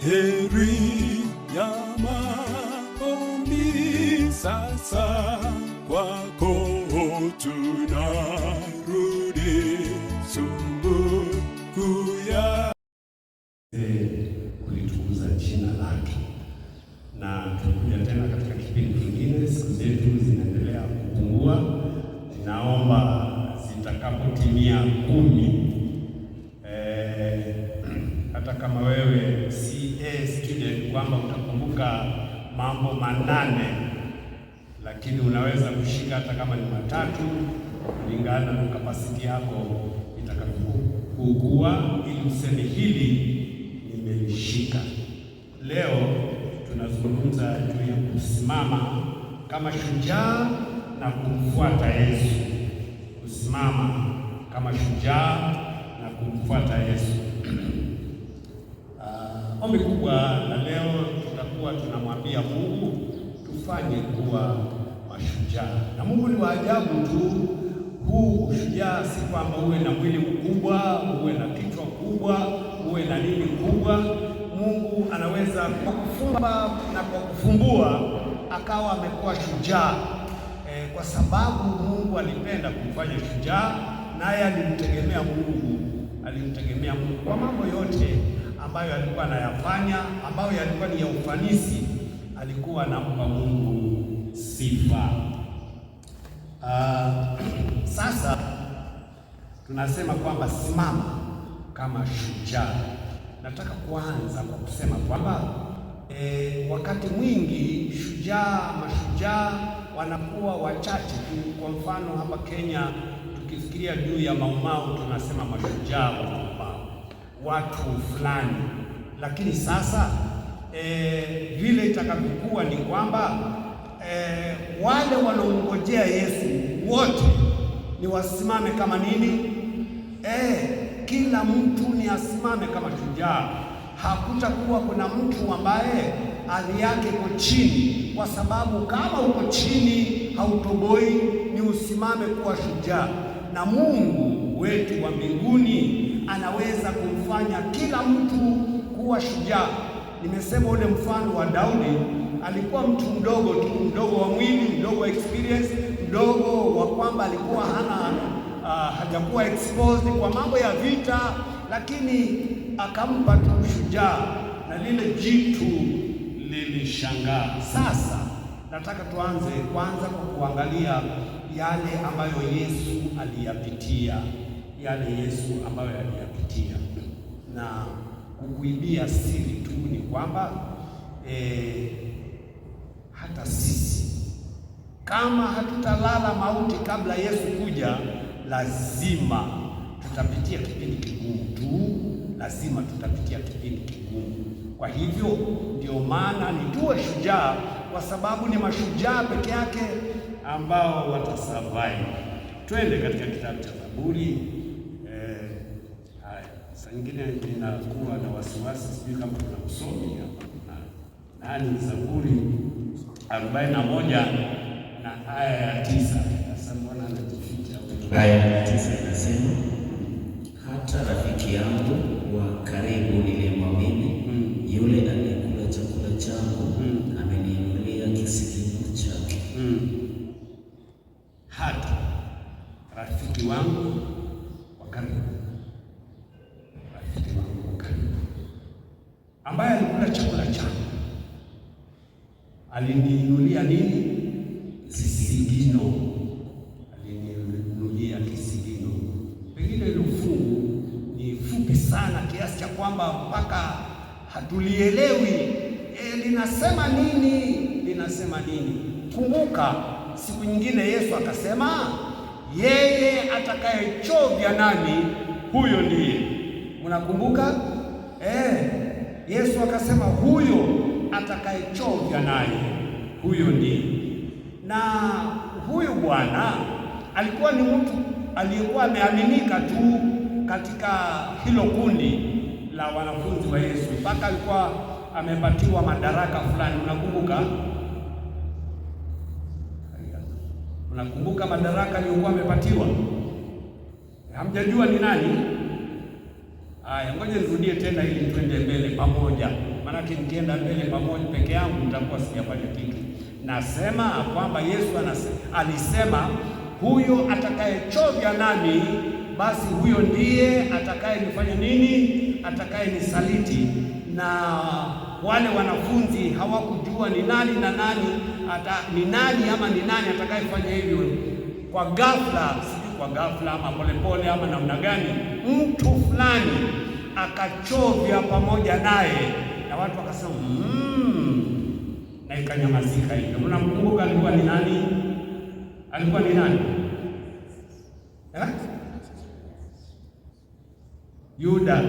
heri ya maombi sasa kwako tunarudi sumbukuya kulitukuza jina lake. Na tunakuja tena katika kipindi kingine. Siku zetu zinaendelea kupungua. Ninaomba zitakapotimia 10, hata kama wewe si student kwamba utakumbuka mambo 8, lakini unaweza kushika hata kama ni 3 kulingana na kapasiti yako itakavyokuwa, ili useme hili nimelishika. Leo tunazungumza juu ya kusimama kama shujaa na kumfuata Yesu. Kusimama kama shujaa na kumfuata Yesu. Ombi kubwa la leo tutakuwa tunamwambia Mungu tufanye kuwa mashujaa. Na Mungu ni wa ajabu tu. Huu ushujaa si kwamba uwe na mwili mkubwa, uwe na kichwa kubwa, uwe na nini kubwa. Mungu anaweza kwa kufumba na kwa kufumbua akawa amekuwa shujaa, kwa sababu Mungu alipenda kumfanya shujaa, naye alimtegemea Mungu kwa mambo yote ambayo alikuwa anayafanya, ambayo yalikuwa ni ya ufanisi. Alikuwa anampa Mungu sifa. Sasa tunasema kwamba simama kama shujaa. Nataka kuanza kwa kusema kwamba wakati mwingi mashujaa wanakuwa wachache tu. Kwa mfano hapa Kenya tukifikiria juu ya Mau Mau tunasema mashujaa wa Mau Mau, watu fulani. Lakini sasa vile itakavyokuwa ni kwamba wale wanaongojea Yesu wote ni wasimame kama nini? Kila mtu ni asimame kama shujaa. Hakutakuwa kuna mtu ambaye hali yake iko chini, kwa sababu kama uko chini hautoboi, ni usimame kuwa shujaa. Na Mungu wetu wa mbinguni anaweza kumfanya kila mtu kuwa shujaa. Nimesema ule mfano wa Daudi, alikuwa mtu mdogo tu, mdogo wa mwili, mdogo wa experience, mdogo wa kwamba alikuwa hajakuwa exposed kwa mambo ya vita, lakini akampa tu shujaa na lile jitu lilishangaa. Sasa nataka tuanze kwanza kwa kuangalia yale ambayo Yesu aliyapitia, na kukuibia siri tu ni kwamba hata sisi kama hatutalala mauti kabla Yesu kuja, lazima tutapitia kipindi kigumu tu, Kwa hivyo ndio maana ni tuwe shujaa, kwa sababu ni mashujaa peke yake ambao watasurvive. Twende katika kitabu cha Zaburi. Saa nyingine ninakuwa na wasiwasi, sijui kama kuna usomi hapa. Nani? Zaburi 41 na aya ya 9. Sasa mbona anajificha? Aya ya 9 inasema, hata rafiki yangu wa karibu nilimwamini, yule aliyekula chakula changu ameniinulia kisigino chake. Hata rafiki wangu wa karibu, ambaye alikula chakula changu aliniinulia nini? Kisigino. Pengine ile fungu ni fupi sana kiasi cha kwamba mpaka hatulielewi linasema nini. Kumbuka siku nyingine Yesu akasema, yeye atakayechovya nani, huyo ndiye. Unakumbuka? Yesu akasema huyo atakayechovya naye, huyo ndiye. Na huyu Bwana alikuwa ni mtu aliyekuwa ameaminika tu katika hilo kundi la wanafunzi wa Yesu, mpaka alikuwa amepatiwa madaraka fulani. Unakumbuka madaraka aliyokuwa amepatiwa? Hamjajua ni nani? Haya, ngoja nirudie tena ili twende mbele pamoja, maanake nikienda mbele pamoja peke yangu nitakuwa sijafanya kitu. Nasema kwamba Yesu alisema huyo atakayechovya nami, basi huyo ndiye atakayenifanya nini? Atakayenisaliti. Na wale wanafunzi hawakujua ni nani na nani ni nani ama ni nani atakayefanya hivyo. Kwa ghafla, sijui kwa ghafla ama polepole ama namna gani, mtu fulani akachovya pamoja naye, na watu wakasema na ikanyamazika hivyo. Mnamkumbuka alikuwa ni nani? Alikuwa ni nani? Yuda.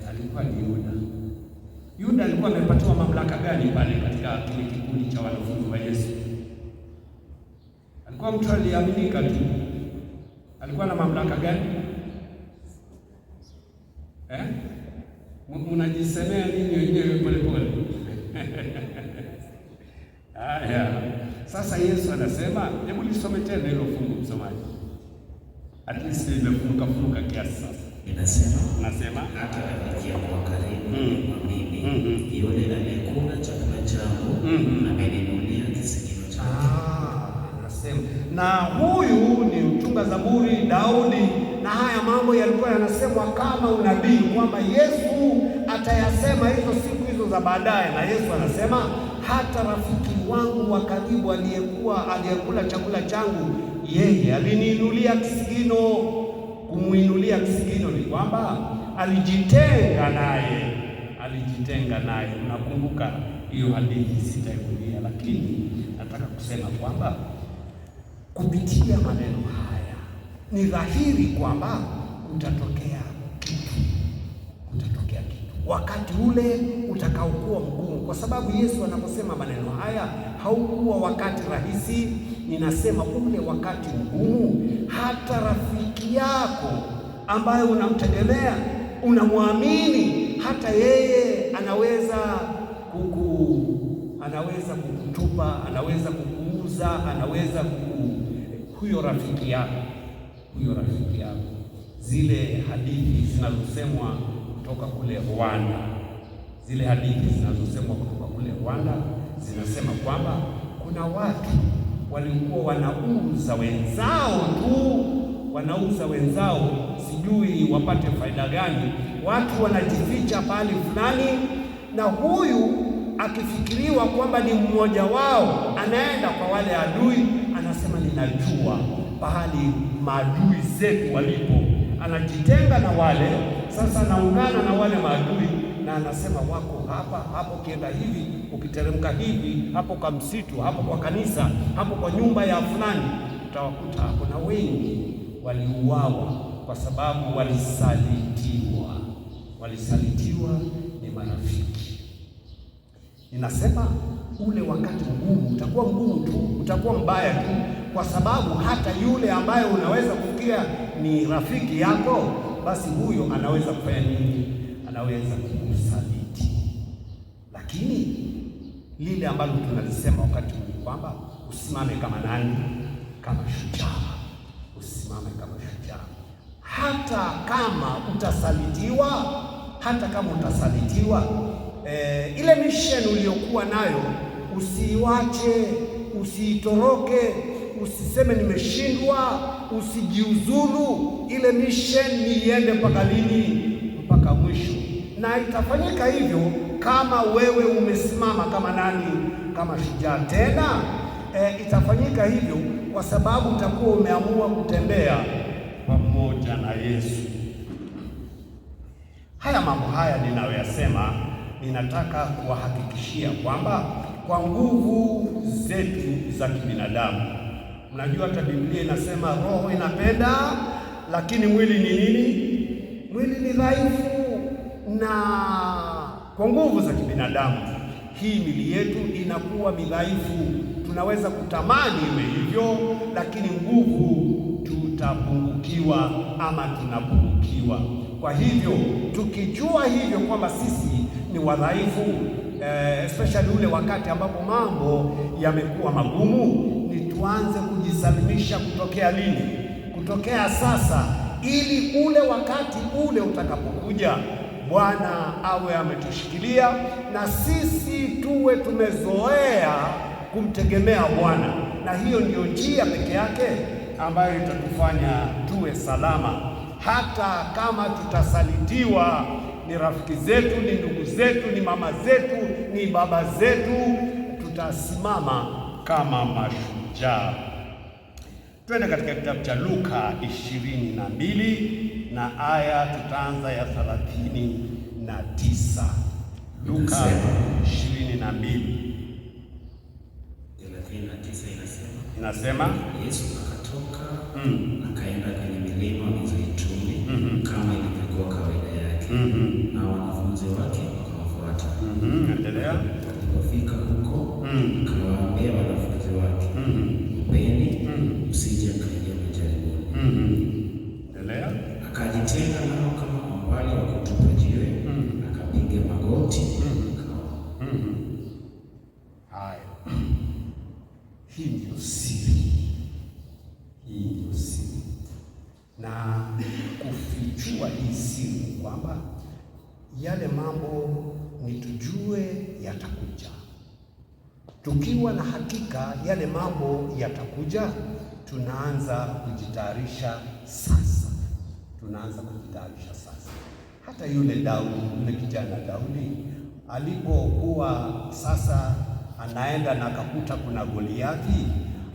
Alikuwa ni Yuda. Yuda alikuwa amepatiwa mamlaka gani pale katika kile kikundi cha wanafunzi wa Yesu? Alikuwa mtu aliaminika tu. Alikuwa na mamlaka gani? Mnajisemea nini wenyewe polepole? Haya. Sasa Yesu anasema, hebu lisome tena hilo fungu msomaji. At least limefunuka kiasi sasa. Nasema hata rafiki yangu wa karibu mimi, yule aliyekula chakula changu ameninunulia kisigino changu. Nasema na huyu ni mtunga Zaburi Daudi, na haya mambo yalikuwa yanasemwa kama unabii kwamba Yesu atayasema hizo siku hizo za baadaye. Na Yesu anasema hata rafiki wangu wa karibu aliyekula chakula changu, yeye aliniinulia kisigino. Kumuinulia kisigino ni kwamba alijitenga naye. Unakumbuka hiyo hadithi, sitairudia, lakini nataka kusema kwamba kupitia maneno haya ni dhahiri kwamba kutatokea kitu wakati ule utakaokuwa mgumu, kwa sababu Yesu anaposema maneno haya haukuwa wakati rahisi. Ninasema ule wakati mgumu, hata rafiki yako ambaye unamtegemea, unamwamini, hata yeye anaweza kukutupa, anaweza kukuuza, huyo rafiki yako. Zile hadithi zinazosemwa kutoka kule Rwanda, zinasema kwamba kuna watu walikuwa wanauza wenzao sijui wapate faida gani. Watu wanajificha pahali fulani, na huyu akifikiriwa kwamba ni mmoja wao, anaenda kwa wale adui, anasema ninajua pahali maadui zetu walipo. Anajitenga na wale, sasa anaungana na wale maadui, na anasema wako hapo, ukienda hivi, ukiteremka hivi, hapo kwa msitu, hapo kwa kanisa, hapo kwa nyumba ya fulani, utawakuta hapo. Na wengi waliuawa kwa sababu walisalitiwa ni marafiki. Ninasema ule wakati mgumu utakuwa mgumu tu, utakuwa mbaya tu, kwa sababu hata yule ambaye unaweza kufikiria ni rafiki yako, basi huyo anaweza kufanya nini? Anaweza kukusaliti. Lakini lile ambalo tunalisema wakati huu kwamba usimame kama nani? Kama shujaa. Usimame kama shujaa, hata kama utasalitiwa, ile mission uliyokuwa nayo usiiwache, usiitoroke, usiseme nimeshindwa, usijiuzulu. Ile mission ni iende mpaka lini? Mpaka mwisho. Na itafanyika hivyo kama wewe umesimama kama nani? Kama shujaa. Tena itafanyika hivyo kwa sababu utakuwa umeamua kutembea pamoja na Yesu. Haya mambo haya ninayoyasema, ninataka kuwahakikishia kwamba kwa nguvu zetu za kibinadamu, mnajua hata Biblia inasema roho inapenda, lakini mwili ni nini? Mwili ni dhaifu. Na kwa nguvu za kibinadamu hii mili yetu inakuwa midhaifu. Tunaweza kutamani iwe hivyo, lakini nguvu tutapungukiwa ama tunapungukiwa. Kwa hivyo tukijua hivyo kwamba sisi ni wadhaifu, especially ule wakati ambapo mambo yamekuwa magumu, ni tuanze kujisalimisha. Kutokea lini? Kutokea sasa, ili ule wakati ule utakapokuja Bwana awe ametushikilia na sisi tuwe tumezoea kumtegemea Bwana, na hiyo ndiyo njia peke yake ambayo itatufanya tuwe salama. Hata kama tutasalitiwa, ni rafiki zetu, ni ndugu zetu, ni mama zetu, ni baba zetu, tutasimama kama mashujaa. Twende katika kitabu cha Luka 22 na aya tutaanza ya 39. Luka 22 inasema, Yesu akatoka akaenda kwenye milima ya Mizeituni kama ilivyokuwa kawaida yake, na wanafunzi wake wakamfuata. Endelea. Walipofika huko, akawaambia wanafunzi wake, mpeni msije mkaingia majaribuni. Endelea. Akajitenga nao kama umbali wa kutupa jiwe, akapiga magoti haya. Hii ndio siri, na kufichua hii siri kwamba yale mambo ni tujue yatakuja. Tukiwa na hakika yale mambo yatakuja, tunaanza kujitayarisha sasa. Hata yule Daudi, yule kijana Daudi alipokuwa sasa anaenda na akakuta kuna Goliathi,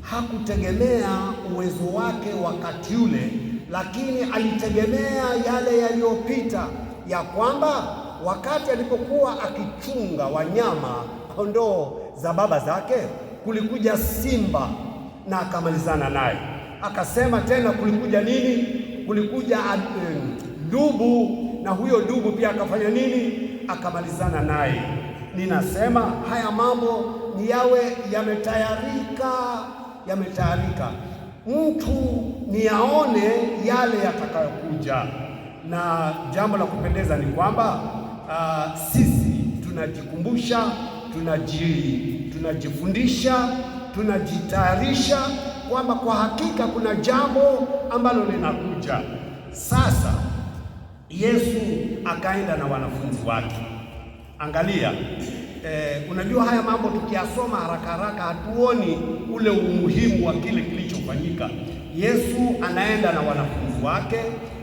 hakutegemea uwezo wake wakati ule, lakini alitegemea yale yaliyopita, ya kwamba wakati alipokuwa akichunga wanyama kondoo za baba zake, kulikuja simba na akamalizana naye. Akasema tena kulikuja nini? Kulikuja dubu, na huyo dubu pia akafanya nini? Akamalizana naye. Ninasema haya mambo ni yawe yametayarika, mtu ni aone yale yatakayokuja. Na jambo la kupendeza ni kwamba sisi tunajikumbusha, tunajifundisha, tunajitayarisha kwamba kwa hakika kuna jambo ambalo linakuja. Sasa Yesu akaenda na wanafunzi wake. Angalia, unajua haya mambo tukiyasoma haraka haraka hatuoni ule umuhimu wa kile kilichofanyika. Yesu anaenda na wanafunzi wake,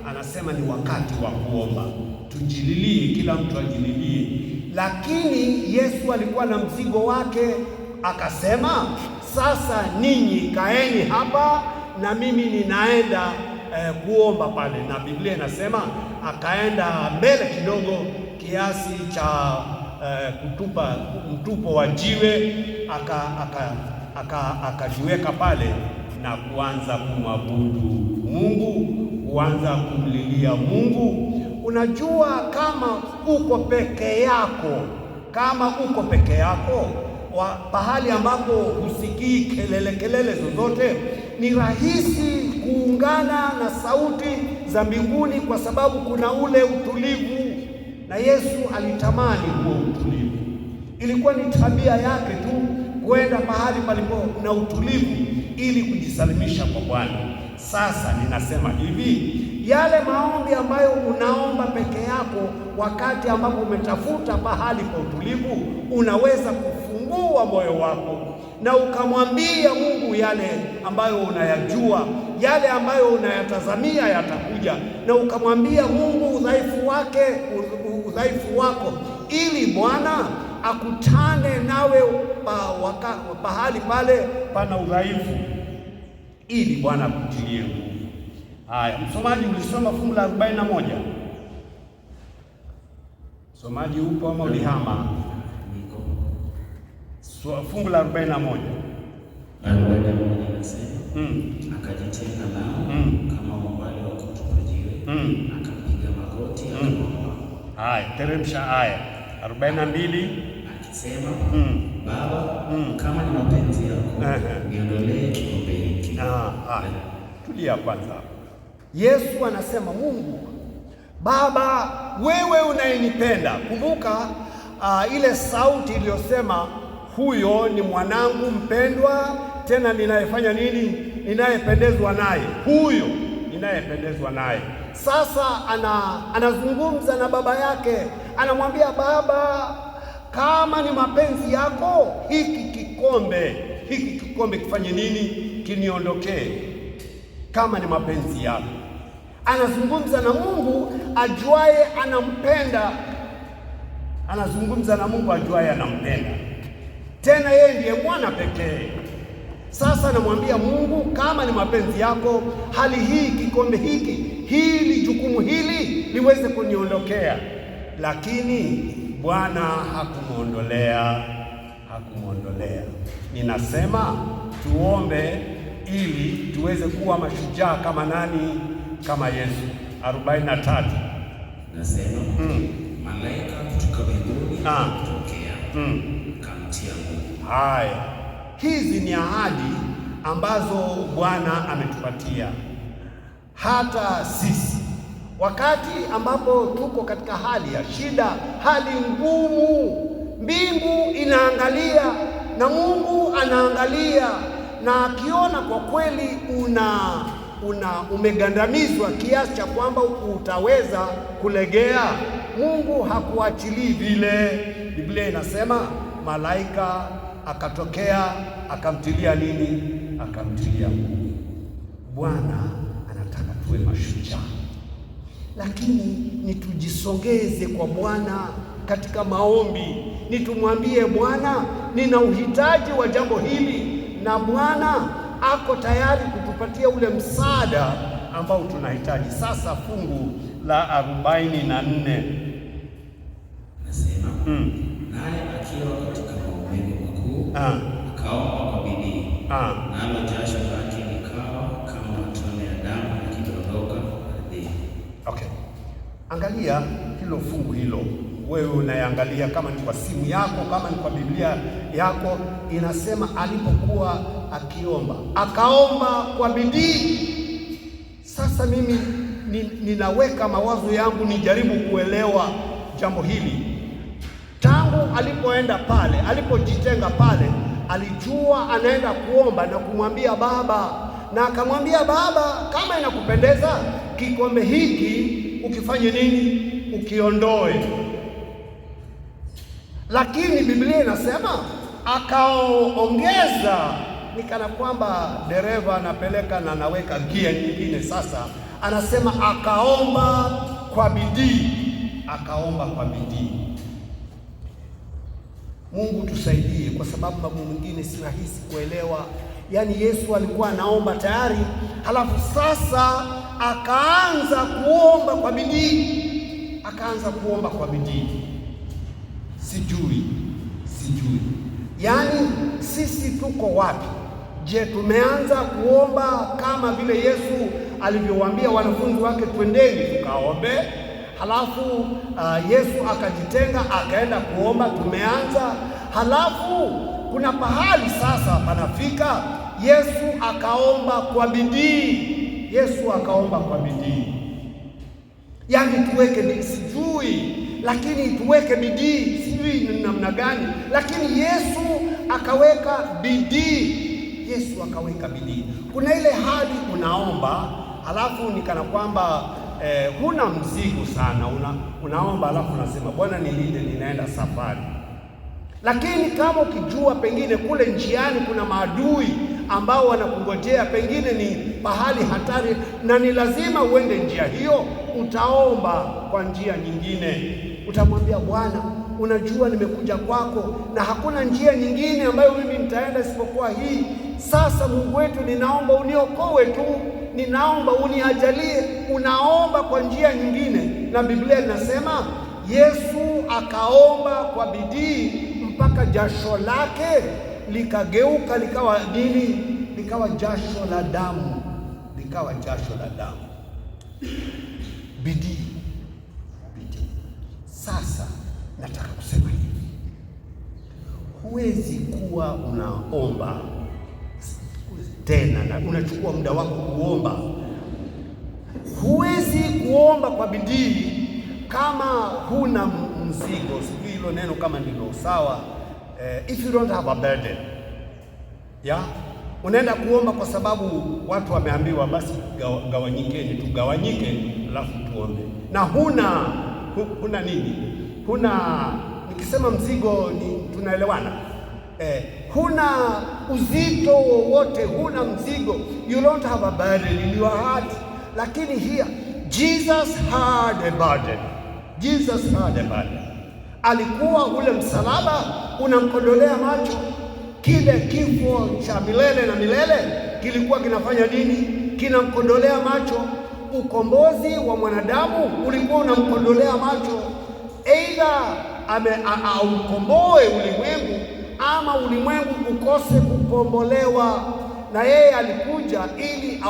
anasema ni wakati wa kuomba, tujililie, kila mtu ajililie. Lakini Yesu alikuwa na mzigo wake, akasema sasa ninyi kaeni hapa na mimi ninaenda kuomba pale. Na Biblia inasema akaenda mbele kidogo kiasi cha kutupa mtupo wa jiwe, akajiweka pale na kuanza kumwabudu Mungu, kuanza kumlilia Mungu. Unajua, kama uko peke yako, pahali ambapo husikii kelele zozote, ni rahisi kuungana na sauti za mbinguni, kwa sababu kuna ule utulivu. Na Yesu alitamani huo utulivu. Ilikuwa ni tabia yake tu kwenda pahali palipo na utulivu ili kujisalimisha kwa Bwana. Sasa ninasema hivi, yale maombi ambayo unaomba peke yako wakati ambapo umetafuta pahali pa utulivu, unaweza kufungua moyo wako na ukamwambia Mungu yale ambayo unayajua, yale ambayo unayatazamia yatakuja, na ukamwambia Mungu udhaifu wako, ili Bwana akutane nawe pahali pale pana udhaifu, ili Bwana akutilie nguvu. Haya, msomaji, ulisoma fungu la 41. Msomaji upo ama ulihama? Fungu la 41. Akajitenga nao kama umbali wa kutupa jiwe, akapiga magoti akaomba. Haya, teremsha aya 42, akisema Baba, kama ni mapenzi yako niondolee kikombe hiki. Tulia kwanza. Yesu anasema, Mungu Baba, wewe unayenipenda. Kumbuka ile sauti iliyosema, huyo ni mwanangu mpendwa, tena ninayefanya nini? Ninayependezwa naye. Huyo ninayependezwa naye. Sasa anazungumza na baba yake, anamwambia, baba, kama ni mapenzi yako, hiki kikombe kifanye nini? Kiniondokee, kama ni mapenzi yako. Anazungumza na Mungu ajuaye anampenda, anazungumza na Mungu ajuaye anampenda, tena yeye ndiye mwana pekee. Sasa anamwambia Mungu, kama ni mapenzi yako, hali hii, kikombe hili, jukumu hili liweze kuniondokea. Lakini Bwana hakumwondolea. Ninasema tuombe ili tuweze kuwa mashujaa kama nani? Kama Yesu. 43 nasema malaika kutoka mbinguni akatokea akamtia nguvu. Haya, hizi ni ahadi ambazo Bwana ametupatia hata sisi wakati ambapo tuko katika hali ya shida, hali ngumu. Mbingu inaangalia na Mungu anaangalia, na akiona kwa kweli umegandamizwa kiasi cha kwamba utaweza kulegea, Mungu hakuachilii vile. Biblia inasema malaika akatokea akamtilia nini? Akamtilia nguvu. Bwana anataka tuwe mashujaa, lakini nitujisongeze kwa Bwana katika maombi, nitumwambie Bwana, nina uhitaji wa jambo hili, na Bwana ako tayari kutupatia ule msaada ambao tunahitaji. Sasa fungu la 44 nasema naye akiwa katika maumivu makuu akaomba kwa bidii, nalo jasho lake likawa kama matone ya damu yakidondoka ardhini. Okay, angalia hilo fungu hilo. Wewe unaangalia kama ni kwa simu yako, kama ni kwa Biblia yako, inasema alipokuwa akiomba, akaomba kwa bidii. Sasa mimi ninaweka mawazo yangu nijaribu kuelewa jambo hili. Tangu alipoenda pale, alipojitenga pale, alijua anaenda kuomba na kumwambia Baba, na akamwambia Baba, kama inakupendeza, kikombe hiki ukifanye nini? Ukiondoe. Lakini Biblia inasema akaongeza, ni kana kwamba dereva anapeleka na anaweka gia nyingine. Sasa anasema akaomba kwa bidii, akaomba kwa bidii. Mungu tusaidie, kwa sababu mambo mengine si rahisi kuelewa. Yaani Yesu alikuwa anaomba tayari, halafu sasa akaanza kuomba kwa bidii, kuomba kwa bidii. Sijui. Yaani sisi tuko wapi? Je, tumeanza kuomba kama vile Yesu alivyowaambia wanafunzi wake, twendeni tukaombe? Halafu Yesu akajitenga akaenda kuomba, tumeanza. Halafu kuna pahali sasa panafika Yesu akaomba kwa bidii. Yaani tuweke bidii, sijui, lakini tuweke bidii, sijui ni namna gani, lakini Yesu akaweka bidii. Kuna ile hali unaomba, halafu ni kana kwamba huna mzigo sana, unaomba halafu unasema Bwana nilinde, ninaenda safari. Lakini kama ukijua pengine kule njiani kuna maadui ambao wanakungojea, pengine ni pahali hatari na ni lazima uende njia hiyo, utaomba kwa njia nyingine. Utamwambia Bwana, unajua nimekuja kwako na hakuna njia nyingine ambayo mimi nitaenda isipokuwa hii. Sasa Mungu wetu, ninaomba uniokoe tu, ninaomba uniajalie. Unaomba kwa njia nyingine, na Biblia inasema Yesu akaomba kwa bidii mpaka jasho lake likageuka likawa nini? Likawa jasho la damu. Bidii. Sasa nataka kusema hivi, huwezi kuwa unaomba tena na unachukua muda wako kuomba. Huwezi kuomba kwa bidii kama huna mzigo. Sijui hilo neno kama ndilo sawa. If you don't have a burden, Unaenda kuomba kwa sababu watu wameambiwa basi gawanyikeni, tugawanyike alafu tuombe, na huna nini? Nikisema mzigo tunaelewana. Huna uzito wowote, huna mzigo, you don't have a burden in your heart. Lakini here Jesus had a burden. Jesus had a burden. Alikuwa ule msalaba unamkodolea macho. Kile kifo cha milele na milele kilikuwa kinafanya nini? Kinamkodolea macho. Ukombozi wa mwanadamu ulikuwa unamkodolea macho. Aidha aukomboe ulimwengu ama ulimwengu ukose kukombolewa, na yeye alikuja ili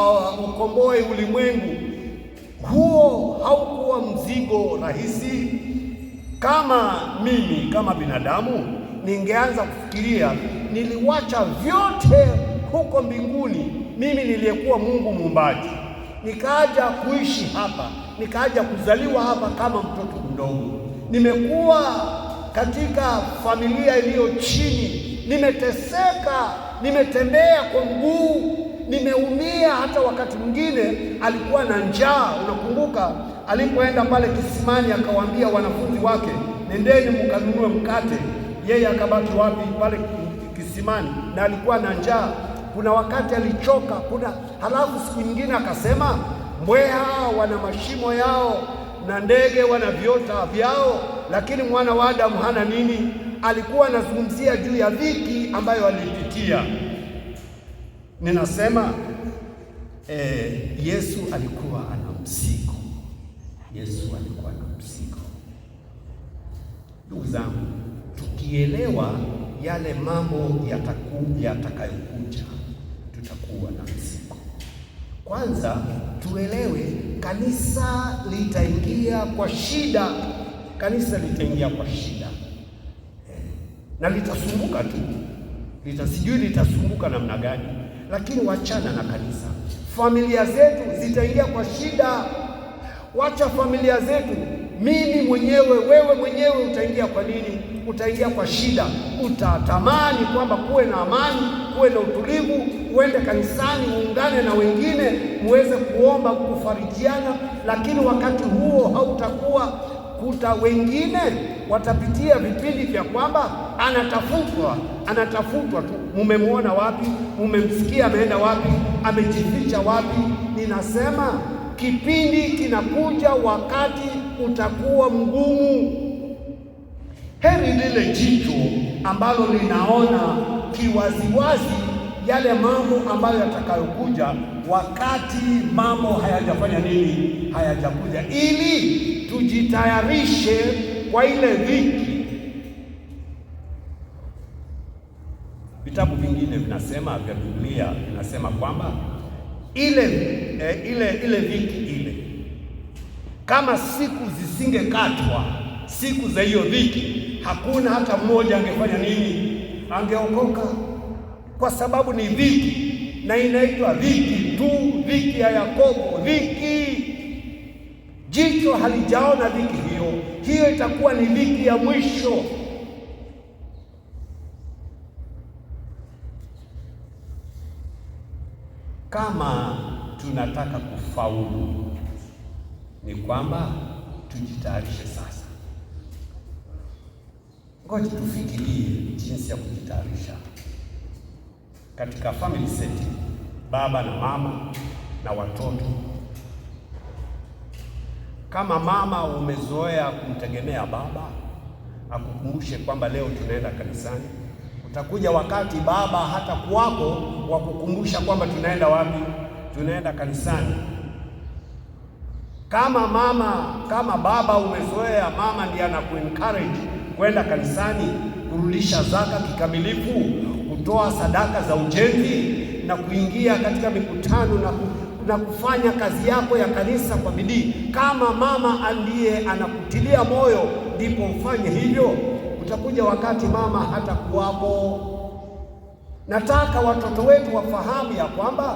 ukomboe ulimwengu. Huo haukuwa mzigo rahisi. Kama mimi kama binadamu ningeanza kufikiria niliwacha vyote huko mbinguni, mimi niliyekuwa Mungu muumbaji, nikaja kuishi hapa, nikaja kuzaliwa hapa kama mtoto mdogo, nimekuwa katika familia iliyo chini, nimeteseka, nimetembea kwa mguu, nimeumia. Hata wakati mwingine alikuwa na njaa. Unakumbuka alipoenda pale kisimani akawaambia wanafunzi wake, nendeni mkanunue mkate. Yeye akabaki wapi? Pale kisimani, na alikuwa na njaa. Kuna wakati alichoka, halafu siku nyingine akasema, mbweha wana mashimo yao na ndege wana viota vyao, lakini mwana wa Adamu hana nini? Alikuwa anazungumzia juu ya dhiki ambayo alipitia. Ninasema Yesu alikuwa ana mzigo. Yesu alikuwa na mzigo. Ndugu zangu, tukielewa yale mambo yatakayokuja, tutakuwa na mzigo. Kwanza tuelewe kanisa litaingia kwa shida. Kanisa litaingia kwa shida na litasumbuka tu, sijui litasumbuka namna gani, lakini wachana na kanisa. Familia zetu zitaingia kwa shida. Wacha familia zetu, mimi mwenyewe, wewe mwenyewe utaingia kwa nini? Utaingia kwa shida. Utatamani kwamba kuwe na amani, kuwe na utulivu, uende kanisani, uungane na wengine, muweze kuomba, kufarijiana, lakini wakati huo hautakuwa. Kuta wengine watapitia vipindi vya kwamba anatafutwa tu. Mumemwona wapi? Mumemsikia ameenda wapi? Amejificha wapi? Ninasema kipindi kinakuja wakati utakuwa mgumu. Heri lile jicho ambalo linaona kiwaziwazi yale mambo ambayo yatakayokuja wakati mambo hayajafanya nini? Hayajakuja, ili tujitayarishe kwa ile dhiki. Vitabu vingine vinasema, vya Biblia vinasema kwamba ile dhiki ile, kama siku zisingekatwa, siku za hiyo dhiki, hakuna hata mmoja angefanya nini? Angeokoka, kwa sababu ni dhiki, na inaitwa dhiki tu, dhiki ya Yakobo, dhiki. Jicho halijaona dhiki hiyo itakuwa ni dhiki ya mwisho. Kama tunataka kufaulu, ni kwamba tujitayarishe sasa. Ngoja tufikirie jinsi ya kujitayarisha katika family setting, baba na mama na watoto. Kama mama umezoea kumtegemea baba akukumbushe kwamba leo tunaenda kanisani, utakuja wakati baba hata kuwako wa kukumbusha kwamba tunaenda wapi? Tunaenda kanisani. Kama baba umezoea mama ndiye anakuencourage kwenda kanisani, kurudisha zaka kikamilifu, kutoa sadaka za ujenzi na kuingia katika mikutano na kufanya kazi yako ya kanisa kwa bidii. Kama mama ndiye anakutilia moyo, ndipo ufanye hivyo. Utakuja wakati mama hata kuwapo. Nataka watoto wetu wafahamu ya kwamba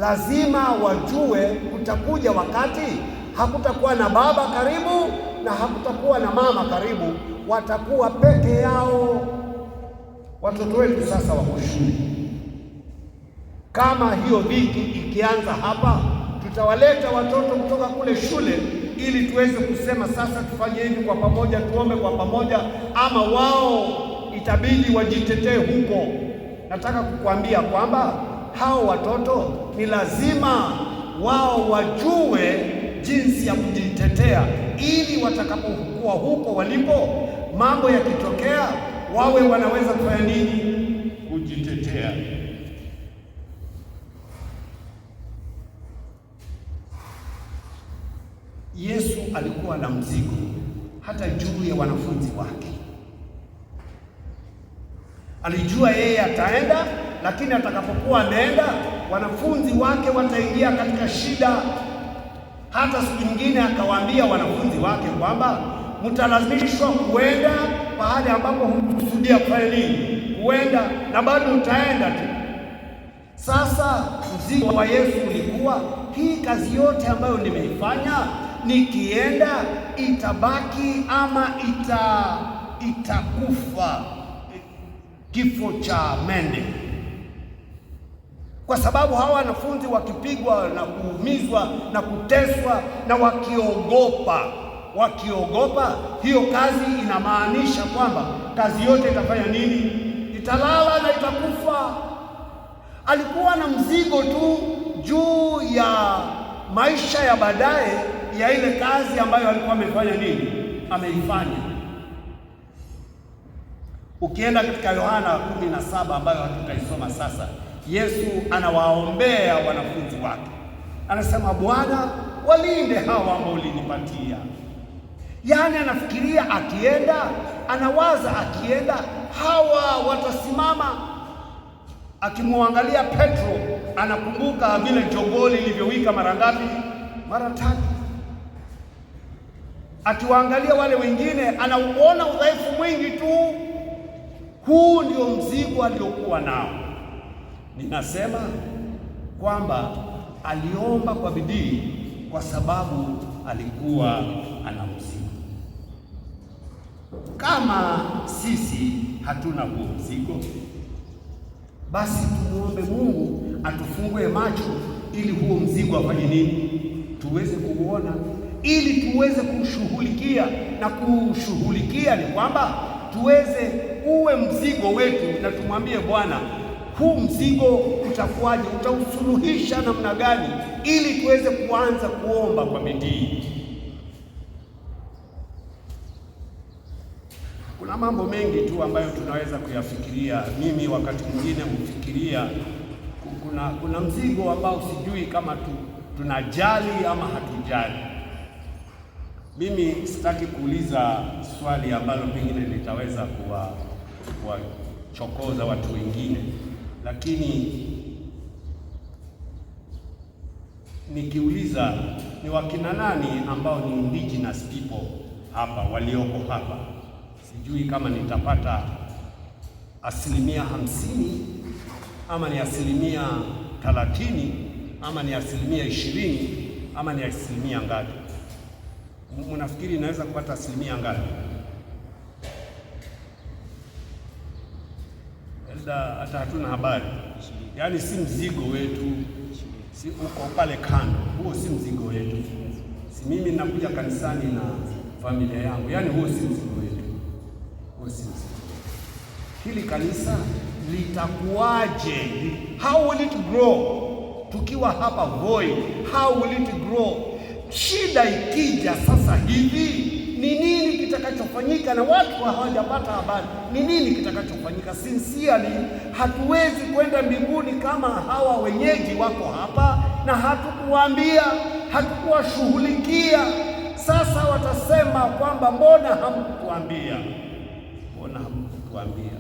lazima wajue kutakuja wakati hakutakuwa na baba karibu na hakutakuwa na mama karibu, watakuwa peke yao. Watoto wetu sasa wako shule, Kama hiyo dhiki ikianza hapa, tutawaleta watoto kutoka kule shule ili tuweze kusema sasa tufanye hivi kwa pamoja, tuombe kwa pamoja, ama wao itabidi wajitetee huko. Nataka kukuambia kwamba hao watoto ni lazima wao wajue jinsi ya kujitetea, ili watakapokuwa huko walipo, mambo yakitokea, wawe wanaweza kufanya nini? Kujitetea. Yesu alikuwa na mzigo hata juu ya wanafunzi wake. Alijua yeye ataenda, lakini atakapokuwa ameenda, wanafunzi wake wataingia katika shida. Hata siku nyingine akawaambia wanafunzi wake kwamba mtalazimishwa kuenda pahali ambapo hukusudia kufanya nini? Kuenda, na bado utaenda tu. Sasa mzigo wa Yesu ulikuwa hii kazi yote ambayo nimeifanya, nikienda itabaki ama itakufa kifo cha mende. Kwa sababu hawa wanafunzi wakipigwa na kuumizwa na kuteswa na wakiogopa, hiyo kazi inamaanisha kwamba kazi yote itafanya nini? Italala na itakufa. Alikuwa na mzigo tu juu ya maisha ya baadaye ya ile kazi ambayo alikuwa amefanya nini? Ameifanya. Ukienda katika Yohana 17 ambayo hatutaisoma sasa, Yesu anawaombea wanafunzi wake. Anasema, Bwana, walinde hawa ambao ulinipatia. Yaani anafikiria akienda, anawaza akienda hawa watasimama. Akimwangalia Petro, anakumbuka vile jogoo lilivyowika mara ngapi? Mara 3. Akiwaangalia wale wengine, anauona udhaifu mwingi tu. Huu ndio mzigo aliokuwa nao. Ninasema kwamba aliomba kwa bidii kwa sababu alikuwa ana mzigo. Kama sisi hatuna huo mzigo, basi tumuombe Mungu atufungue macho ili huo mzigo afanye nini? Tuweze kuuona, ili tuweze kushughulikia. Na kushughulikia ni kwamba tuweze uwe mzigo wetu, na tumwambie Bwana, huu mzigo utakuwaje? Utausuluhisha namna gani? Ili tuweze kuanza kuomba kwa bidii. Kuna mambo mengi tu ambayo tunaweza kuyafikiria. Mimi wakati mwingine hufikiria kuna mzigo ambao sijui kama tunajali ama hatujali. Mimi sitaki kuuliza swali ambalo pengine litaweza kuwachokoza watu wengine, lakini nikiuliza ni wakina nani ambao ni indigenous people hapa, walioko hapa, sijui kama nitapata 50% ama ni 30% ama ni 20% ama ni 10% ngapi? Mnafikiri naweza kupata 10% ngapi? Hata hatuna habari. Yaani si mzigo wetu, si uko pale kando, huo si mzigo wetu. Si mimi ninakuja kanisani na familia yangu, yaani huo si mzigo wetu, huo si mzigo. Hili kanisa litakuwaje? How will it grow? Tukiwa hapa Voi, how will it grow? Shida ikija sasa hivi, ni nini kitakachofanyika? Na watu hawajapata habari ni nini kitakachofanyika. Sincerely, hatuwezi kwenda mbinguni kama hawa wenyeji wako hapa na hatukuwaambia, hatukuwashughulikia. Sasa watasema kwamba mbona hamkutuambia? Mbona hamkutuambia?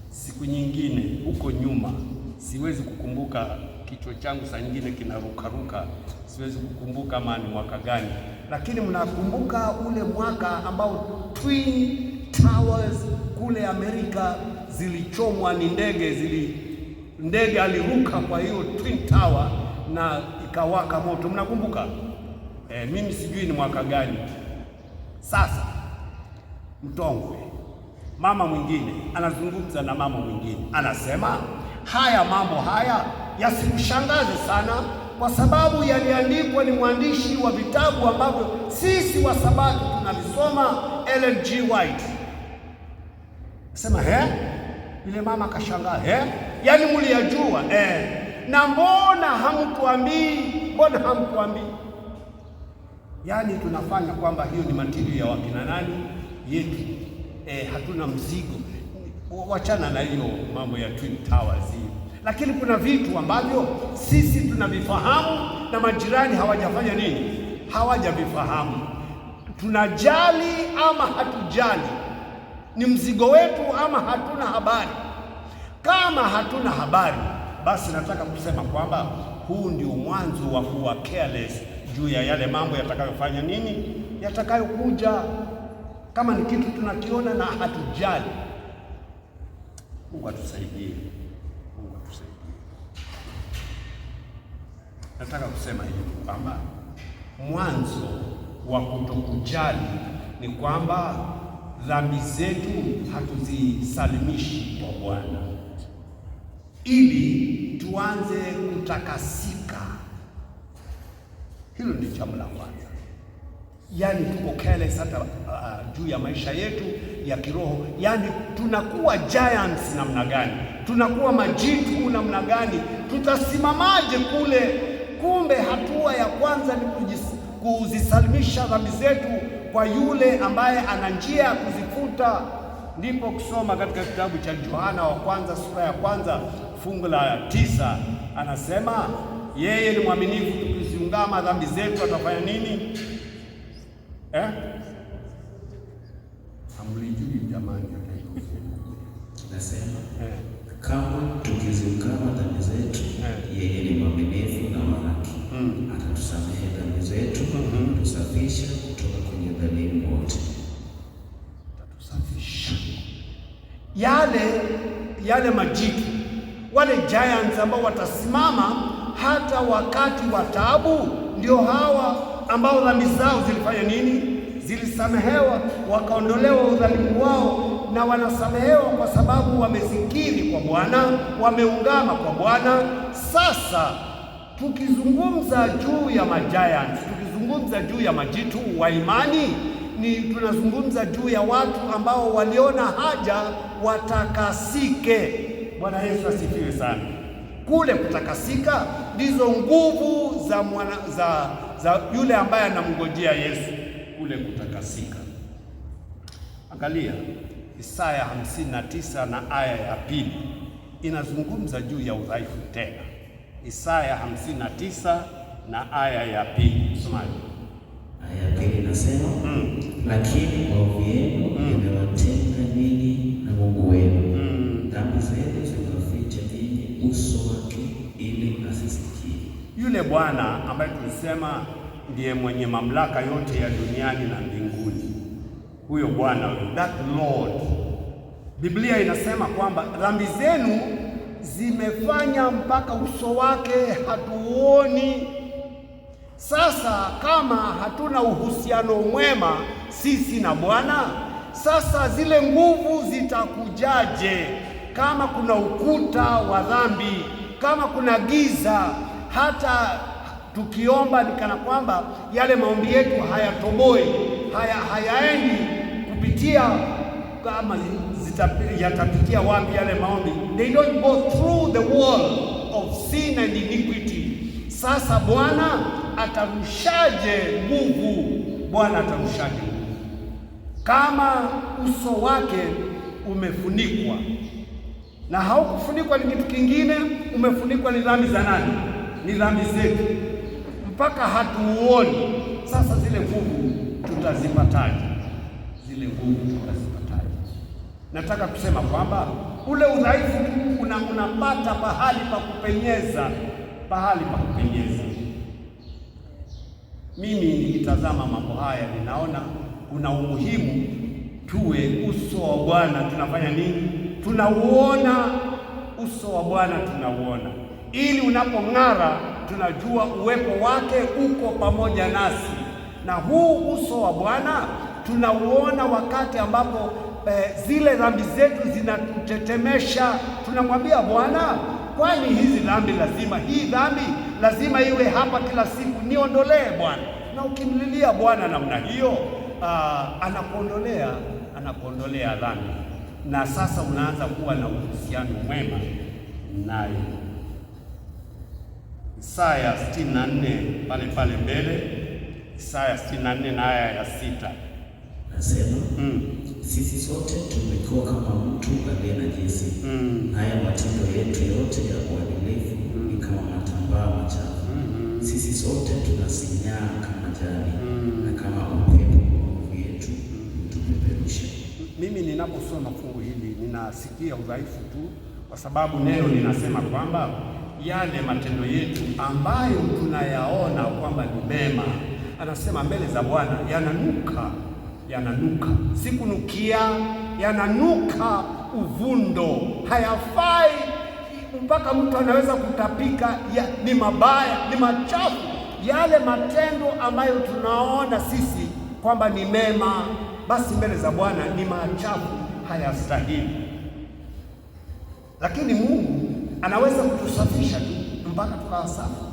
Siku nyingine huko nyuma, siwezi kukumbuka, kichwa changu saa nyingine kinarukaruka, siwezi kukumbuka kama ni mwaka gani, lakini mnakumbuka ule mwaka ambao Twin Towers kule Amerika zilichomwa, ni ndege aliruka kwa hiyo Twin Tower na ikawaka moto, mnakumbuka? Mimi sijui ni mwaka gani. Sasa Mtongwe, mama mwingine anazungumza na mama mwingine, anasema haya mambo haya yasikushangaze sana, kwa sababu yaliandikwa ni mwandishi wa vitabu ambavyo sisi wa Sabato tunavisoma, Ellen G. White. Sema yule mama akashangaa, yaani mliyajua na mbona hamtuambii? Mbona hamtuambii? Yaani tunafanya kwamba hiyo ni matirio ya wakina nani yetu, hatuna mzigo. Wachana na hiyo mambo ya Twin Towers hiyo. Lakini kuna vitu ambavyo sisi tunavifahamu na majirani hawajafanya nini? Hawajavifahamu. Tunajali ama hatujali? Ni mzigo wetu ama hatuna habari? Kama hatuna habari, basi nataka kusema kwamba huu ndio mwanzo wa kuwa careless juu ya yale mambo yatakayofanya nini, yatakayokuja. Kama ni kitu tunakiona na hatujali. Mungu atusaidie. Mungu atusaidie. Nataka kusema hivi kwamba mwanzo wa kutokujali ni kwamba dhambi zetu hatuzisalimishi kwa Bwana ili tuanze kutakasika. Hilo ndio jambo la kwanza. Yaani tuko careless hata juu ya maisha yetu ya kiroho. Yaani tunakuwa giants namna gani? Tunakuwa majitu namna gani? Tutasimamaje kule? Kumbe hatua ya kwanza ni kuzisalimisha dhambi zetu kwa yule ambaye ana njia ya kuzifuta. Ndipo kusoma katika kitabu cha Yohana wa kwanza sura ya kwanza fungu la 9 anasema yeye ni mwaminifu, tukiziungama dhambi zetu atafanya nini? Hamlijui jamani, nasema kama tukiziungama dhambi zetu, yeye ni mwaminifu na wa haki, atatusamehe dhambi zetu, tusafisha kutoka kwenye udhalimu wote. Atatusafisha yale majitu, wale giants ambao watasimama hata wakati wa taabu, ndio hawa ambao dhambi zao zilifanya nini? Zilisamehewa, wakaondolewa udhalimu wao, na wanasamehewa kwa sababu wamezikiri kwa Bwana, wameungama kwa Bwana. Sasa tukizungumza juu ya giants, tukizungumza juu ya majitu wa imani, ni tunazungumza juu ya watu ambao waliona haja watakasike. Bwana Yesu asifiwe sana. Kule kutakasika ndizo nguvu za yule ambaye anamngojea Yesu, kule kutakasika. Angalia Isaya 59 na aya ya 2 inazungumza juu ya udhaifu tena. Isaya 59 na aya ya 2, somaji. Aya ya 2 inasema lakini maovu yenu yamewatenga ninyi na Mungu wenu, dhambi zenu zimewaficha ninyi uso wake ili asisikie. Yule Bwana ambaye tulisema ndiye mwenye mamlaka yote ya duniani na mbinguni, huyo Bwana, that Lord, Biblia inasema kwamba dhambi zenu zimefanya mpaka uso wake hatuoni. Sasa kama hatuna uhusiano mwema sisi na Bwana, sasa zile nguvu zitakujaje? Kama kuna ukuta wa dhambi, kama kuna giza, hata tukiomba ni kana kwamba yale maombi yetu hayatoboi, hayaendi kupitia, kama yatapitia wapi yale maombi? They don't go through the wall of sin and iniquity. Sasa Bwana atarushaje nguvu? Bwana atarushaje nguvu kama uso wake umefunikwa? Na haukufunikwa ni kitu kingine, umefunikwa ni dhambi za nani? Ni dhambi zetu, mpaka hatuoni. Sasa zile nguvu tutazipataje? Zile nguvu tutazipataje? Nataka kusema kwamba ule udhaifu unapata pahali pa kupenyeza, pahali pa kupenyeza. Mimi nikitazama mambo haya ninaona kuna umuhimu tuwe uso wa Bwana. Tunafanya nini? Tunauona uso wa Bwana, tunauona ili unapong'ara tunajua uwepo wake uko pamoja nasi. Na huu uso wa Bwana tunauona wakati ambapo zile dhambi zetu zinatutetemesha. Tunamwambia Bwana, kwani hii dhambi lazima iwe hapa kila siku, niondolee Bwana. Na ukimlilia Bwana namna hiyo, anakuondolea dhambi, na sasa unaanza kuwa na uhusiano mwema naye. Isaya 64 pale mbele, Isaya 64 na aya ya 6 nasema sisi sote tumekuwa kama mtu aliye najisi, haya matendo yetu yote ya uadilifu ni kama matambaa machafu. Sisi sote tunasinyaa kama jani, na kama upepo nguvu yetu tupeperusha. Mimi ninaposoma fungu hili ninasikia udhaifu tu, kwa sababu neno linasema kwamba yale matendo yetu ambayo tunayaona kwamba ni mema, anasema mbele za Bwana yananuka, si kunukia, yananuka uvundo, hayafai, mpaka mtu anaweza kutapika. Ni mabaya, ni machafu. Yale matendo ambayo tunaona sisi kwamba ni mema, basi mbele za Bwana ni machafu, hayastahili. Lakini Mungu anaweza kutusafisha tu mpaka tukawa safi.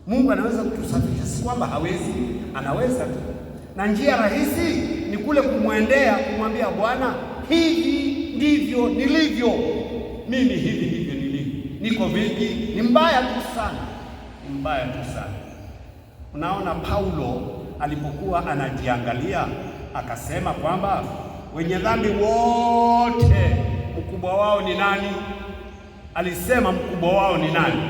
Mungu anaweza kutusafisha, si kwamba hawezi, anaweza tu. Na njia rahisi ni kule kumwendea, kumwambia Bwana, hivi ndivyo nilivyo mimi, hivi ndivyo nilivyo, niko vipi? Ni mbaya tu sana. Unaona, Paulo alipokuwa anajiangalia akasema kwamba wenye dhambi wote mkubwa wao ni nani? Alisema mkubwa wao ni nani?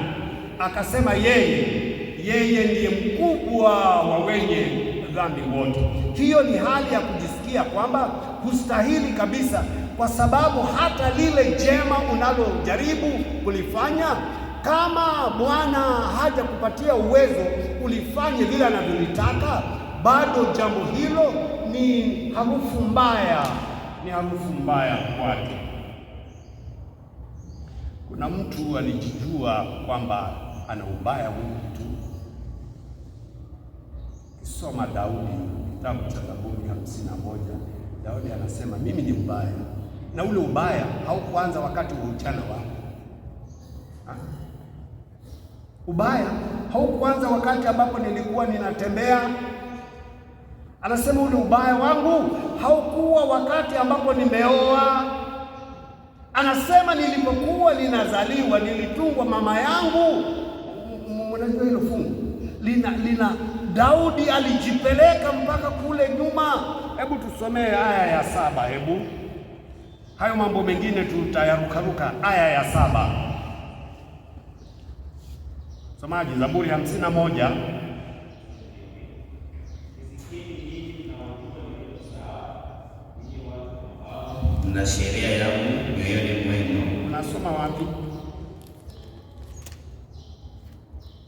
Akasema yeye ndiye mkubwa wa wenye dhambi wote. Hiyo ni hali ya kujisikia kwamba hustahili kabisa, kwa sababu hata lile jema unalojaribu kulifanya, kama Bwana haja kupatia uwezo ulifanye vile anavyolitaka, bado jambo hilo ni harufu mbaya kwake. Kuna mtu alijijua kwamba ana ubaya mwingi tu. Kisoma Daudi, kitabu cha Zaburi 51, Daudi anasema mimi ni mbaya, na ule ubaya haukuanza wakati wa ujana wangu. Ubaya haukuanza wakati ambapo nilikuwa ninatembea. Anasema ule ubaya wangu haukuwa wakati ambapo nimeoa. Anasema nilipokuwa ninazaliwa, nilitungwa mama yangu. Mnajua hilo fungu lina Daudi alijipeleka mpaka kule nyuma. Hebu tusomee aya ya 7. Hebu hayo mambo mengine tutayarukaruka. Aya ya 7, somaji, Zaburi 51. Na sheria yangu mioyoni mwenu. Unasoma wapi?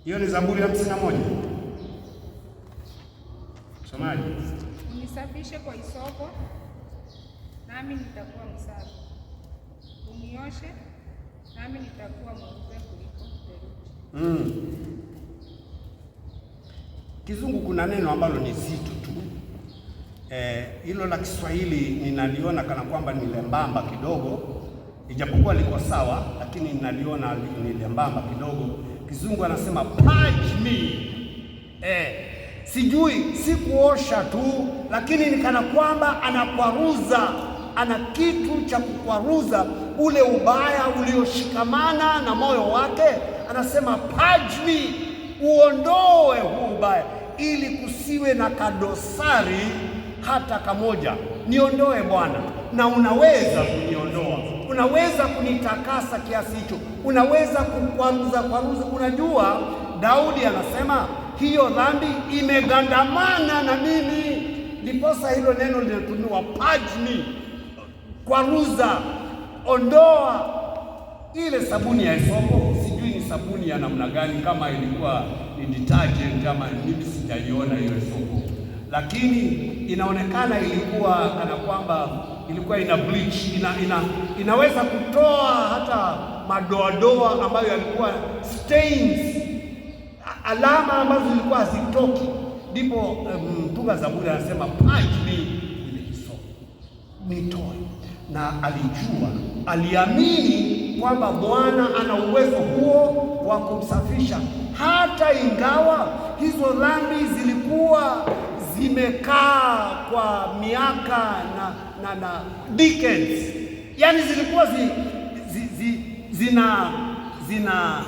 Hiyo ni Zaburi 51. Somaji. Unisafishe kwa hisopo, nami nitakuwa msafi. Unioshe, nami nitakuwa mweupe kuliko theluji. Kizungu kuna neno ambalo ni zito tu. Hilo la Kiswahili ninaliona kana kwamba ni lembamba kidogo, ijapokuwa liko sawa, lakini ninaliona ni lembamba kidogo. Kizungu anasema purge me. Sijui, si kuosha tu, lakini ni kana kwamba anakwaruza, ana kitu cha kukwaruza ule ubaya ulioshikamana na moyo wake. Anasema purge me, uondoe huu ubaya, ili kusiwe na kadosari hata kamoja. Niondoe Bwana, na unaweza kuniondoa, unaweza kunitakasa kiasi hicho, unaweza kukwaruza. Unajua, Daudi anasema hiyo dhambi imegandamana na mimi, ndiposa hilo neno linatumiwa purge me, kwaruza, ondoa. Ile sabuni ya hisopo, sijui ni sabuni ya namna gani, kama ilikuwa ni detergent ama mimi sijaiona hiyo hisopo, lakini inaonekana ilikuwa kana kwamba ilikuwa ina bleach, inaweza kutoa hata madoadoa ambayo yalikuwa stains, alama ambazo zilikuwa hazitoki. Ndipo mtunga Zaburi anasema purge me ile hisopo, nitoe. Na alijua, aliamini kwamba Bwana ana uwezo huo wa kumsafisha, hata ingawa hizo dhambi zilikuwa zimekaa kwa miaka na decades, yani zilikuwa zina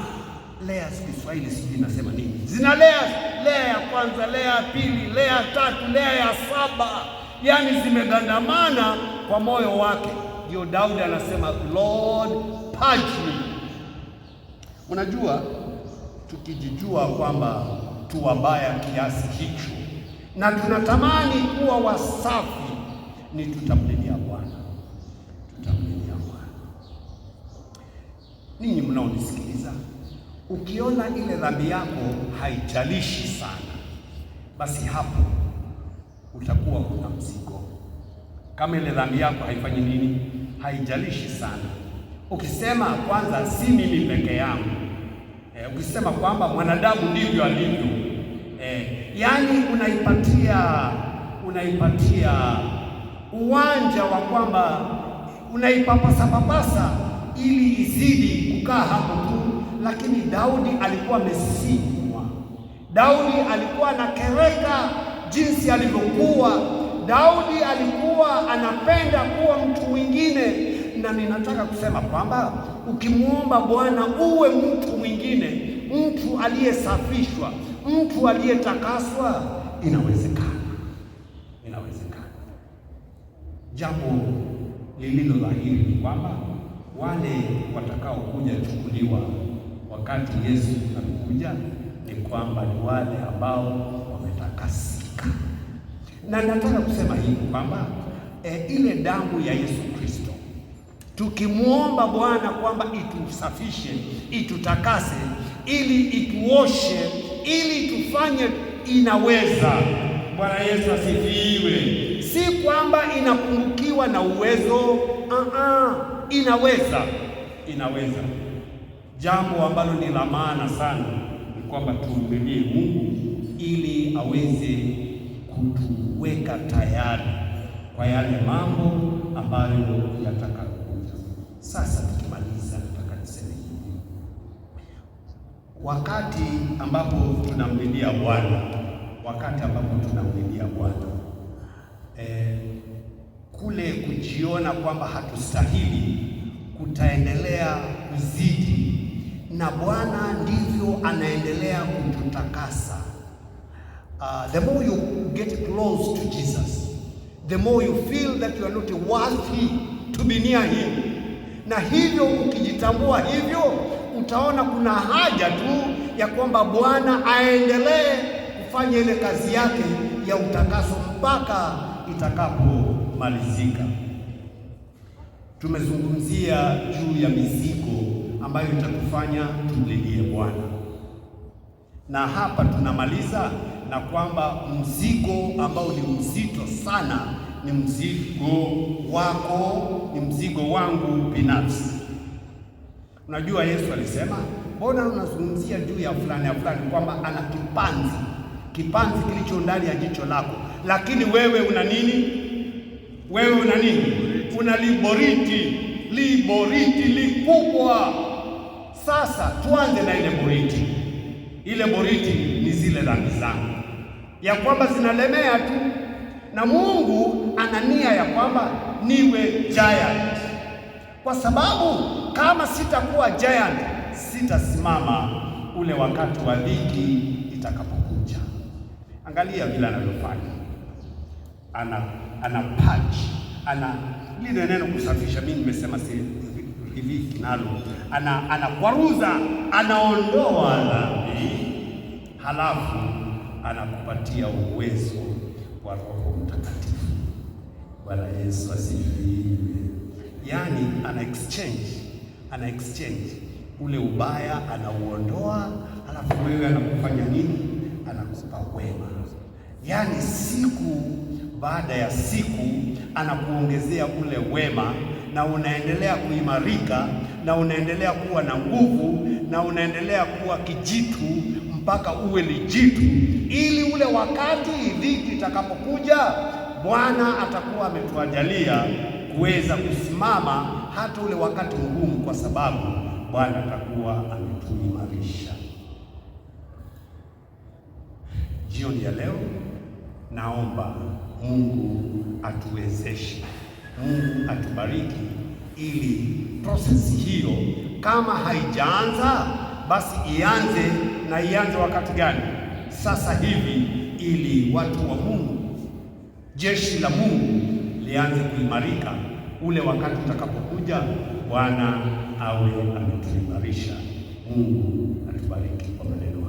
layers. Kiswahili sijui nasema nini, zina layers, layer ya kwanza, layer ya pili, layer ya tatu, layer ya saba, yani zimegandamana kwa moyo wake. Ndio Daudi anasema Lord purge me. Unajua, tukijijua kwamba tu wabaya kiasi hicho na tunatamani kuwa wasafi, ni tutamlilia Bwana, tutamlilia Bwana. Ninyi mnaonisikiliza, ukiona ile dhambi yako haijalishi sana, basi hapo utakuwa una mzigo. Kama ile dhambi yako haifanyi nini, haijalishi sana, ukisema kwanza si mimi peke yangu, ukisema kwamba mwanadamu ndivyo alivyo, yani unaipatia uwanja wa kwamba unaipapasa ili izidi kukaa hapo tu. Lakini Daudi alikuwa amesimwa, Daudi alikuwa anakereka jinsi alivyokuwa, Daudi alikuwa anapenda kuwa mtu mwingine. Na ninataka kusema kwamba ukimwomba Bwana uwe mtu mwingine, mtu aliyesafishwa, mtu aliyetakaswa, inawezekana, inawezekana. Jambo lililo dhahiri ni kwamba wale watakao kuja chukuliwa wakati Yesu anakuja ni kwamba ni wale ambao wametakasika. Na nataka kusema hivi kwamba ile damu ya Yesu Kristo, tukimwomba Bwana kwamba itusafishe, itutakase, ili ituoshe, ili tufanye, inaweza. Bwana Yesu asifiwe. Si kwamba inapungukiwa na uwezo, inaweza, inaweza. Jambo ambalo ni la maana sana ni kwamba tumlilie Mungu ili aweze kutuweka tayari kwa yale mambo ambayo yatakayokuja. Sasa tukimaliza, nataka niseme hivi: wakati ambapo tunamlilia Bwana, kule kujiona kwamba hatustahili kutaendelea kuzidi, na Bwana ndivyo anaendelea kututakasa. The more you get close to Jesus, the more you feel that you are not worthy to be near him. Na hivyo ukijitambua hivyo, utaona kuna haja tu ya kwamba Bwana aendelee kufanya ile kazi yake ya utakaso mpaka itakapomalizika. Tumezungumzia juu ya mizigo ambayo itatufanya tumlilie Bwana, na hapa tunamaliza na kwamba mzigo ambao ni mzito sana ni mzigo wako, ni mzigo wangu binafsi. Unajua Yesu alisema, mbona unazungumzia juu ya fulani kwamba ana kipanzi kilicho ndani ya jicho lako, lakini wewe una nini? Wewe una nini? Una liboriti likubwa. Sasa tuanze na ile boriti. Ile boriti ni zile dhambi zangu, ya kwamba zinalemea tu, na Mungu ana nia ya kwamba niwe giant, kwa sababu kama sitakuwa giant, sitasimama ule wakati wa dhiki itakapokuja. Angalia vile anavyofanya, ana patch, ana lile neno kusafisha, mimi nimesema si hivi kinalo, anakwaruza, anaondoa dhambi, halafu anakupatia uwezo wa Roho Mtakatifu. Bwana Yesu asifiwe. Yani ana exchange ule ubaya, anauondoa, halafu wewe anakufanya nini? Anakupa wema. Yani siku baada ya siku anakuongezea ule wema, na unaendelea kuimarika, na unaendelea kuwa na nguvu, na unaendelea kuwa kijitu mpaka uwe lijitu, ili ule wakati dhiki itakapokuja, Bwana atakuwa ametuajalia kuweza kusimama hata ule wakati mgumu, kwa sababu Bwana atakuwa ametuimarisha. Jioni ya leo naomba Mungu atuwezeshe, Mungu atubariki, ili prosesi hiyo kama haijaanza basi ianze. Na ianze wakati gani? Sasa hivi, ili watu wa Mungu, jeshi la Mungu lianze kuimarika. Ule wakati utakapokuja, Bwana awe ametuimarisha. Mungu atubariki kwa maneno